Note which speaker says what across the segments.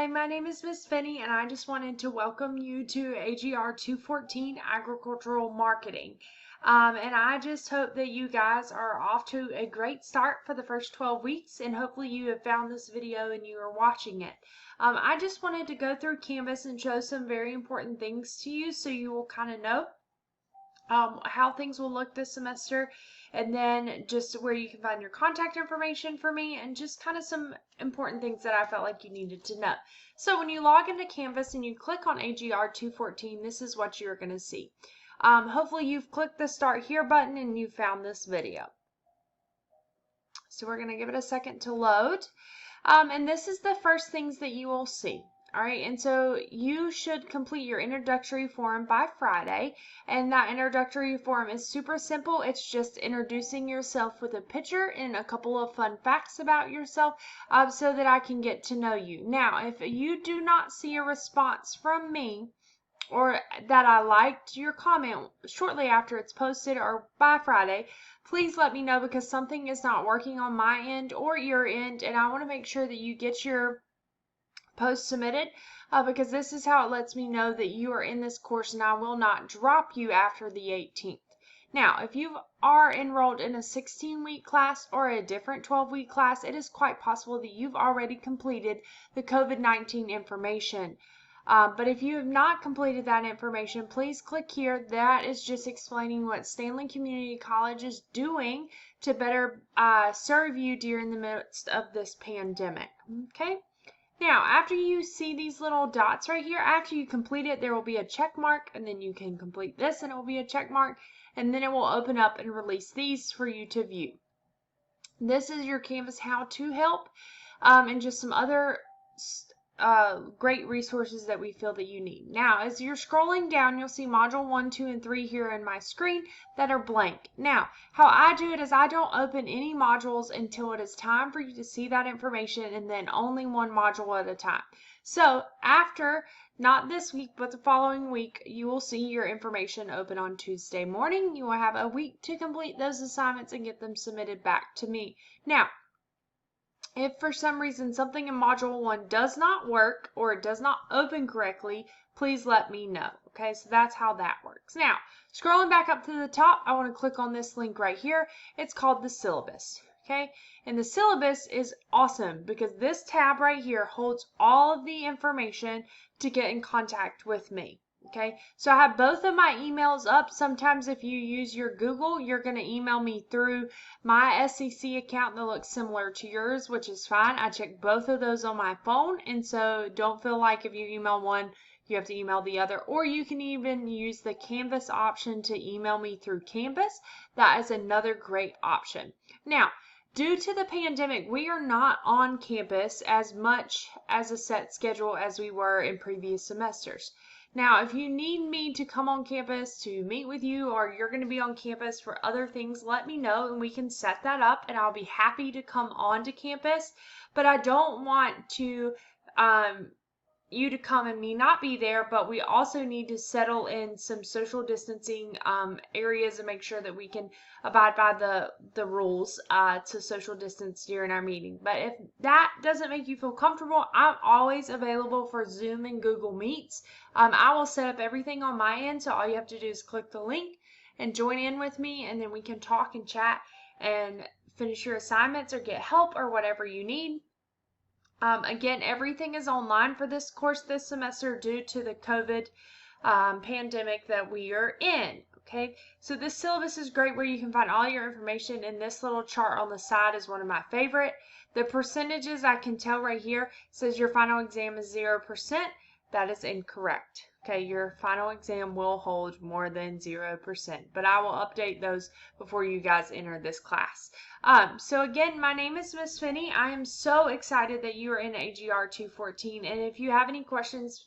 Speaker 1: Hi, my name is Miss Finney, and I just wanted to welcome you to AGR 214 Agricultural Marketing. And I just hope that you guys are off to a great start for the first 12 weeks, and hopefully you have found this video and you are watching it. I just wanted to go through Canvas and show some very important things to you so you will kind of know how things will look this semester, and then just where you can find your contact information for me, and just kind of some important things that I felt like you needed to know. So when you log into Canvas and you click on AGR 214, this is what you're going to see. Hopefully you've clicked the Start Here button and you found this video. So we're going to give it a second to load. And this is the first things that you will see. All right, and so you should complete your introductory form by Friday, and that introductory form is super simple. It's just introducing yourself with a picture and a couple of fun facts about yourself so that I can get to know you. Now, if you do not see a response from me, or that I liked your comment shortly after it's posted or by Friday, please let me know, because something is not working on my end or your end, and I want to make sure that you get your post submitted, because this is how it lets me know that you are in this course and I will not drop you after the 18th. Now, if you are enrolled in a 16-week class or a different 12-week class, it is quite possible that you've already completed the COVID-19 information. But if you have not completed that information, please click here. That is just explaining what Stanley Community College is doing to better serve you during the midst of this pandemic. Okay? Now, after you see these little dots right here, after you complete it, there will be a check mark, and then you can complete this and it will be a check mark, and then it will open up and release these for you to view. This is your Canvas how-to help, and just some other great resources that we feel that you need. Now, as you're scrolling down, you'll see module 1, 2, and 3 here in my screen that are blank. Now, how I do it is I don't open any modules until it is time for you to see that information, and then only one module at a time. So after, not this week, but the following week, you will see your information open on Tuesday morning. You will have a week to complete those assignments and get them submitted back to me. Now, if for some reason something in module 1 does not work or it does not open correctly, please let me know. Okay, so that's how that works. Now, scrolling back up to the top, I want to click on this link right here. It's called the syllabus. Okay, and the syllabus is awesome because this tab right here holds all of the information to get in contact with me. Okay, so I have both of my emails up. Sometimes if you use your Google, you're going to email me through my SEC account that looks similar to yours, which is fine. I check both of those on my phone, and so don't feel like if you email one, you have to email the other. Or you can even use the Canvas option to email me through Canvas. That is another great option. Now, due to the pandemic, we are not on campus as much as a set schedule as we were in previous semesters. Now, if you need me to come on campus to meet with you, or you're going to be on campus for other things, let me know and we can set that up, and I'll be happy to come on to campus. But I don't want to you to come and me not be there, but we also need to settle in some social distancing areas and make sure that we can abide by the rules to social distance during our meeting. But if that doesn't make you feel comfortable, I'm always available for Zoom and Google Meets. I will set up everything on my end, so all you have to do is click the link and join in with me, and then we can talk and chat and finish your assignments or get help or whatever you need. Again, everything is online for this course this semester due to the COVID pandemic that we are in. Okay, so this syllabus is great where you can find all your information, and this little chart on the side is one of my favorite. The percentages I can tell right here says your final exam is 0%. That is incorrect. Okay, your final exam will hold more than 0%, but I will update those before you guys enter this class. So again, my name is Miss Finney. I am so excited that you are in AGR 214, and if you have any questions,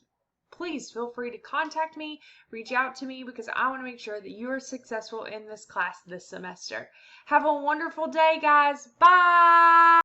Speaker 1: please feel free to contact me, reach out to me, because I want to make sure that you are successful in this class this semester. Have a wonderful day, guys. Bye!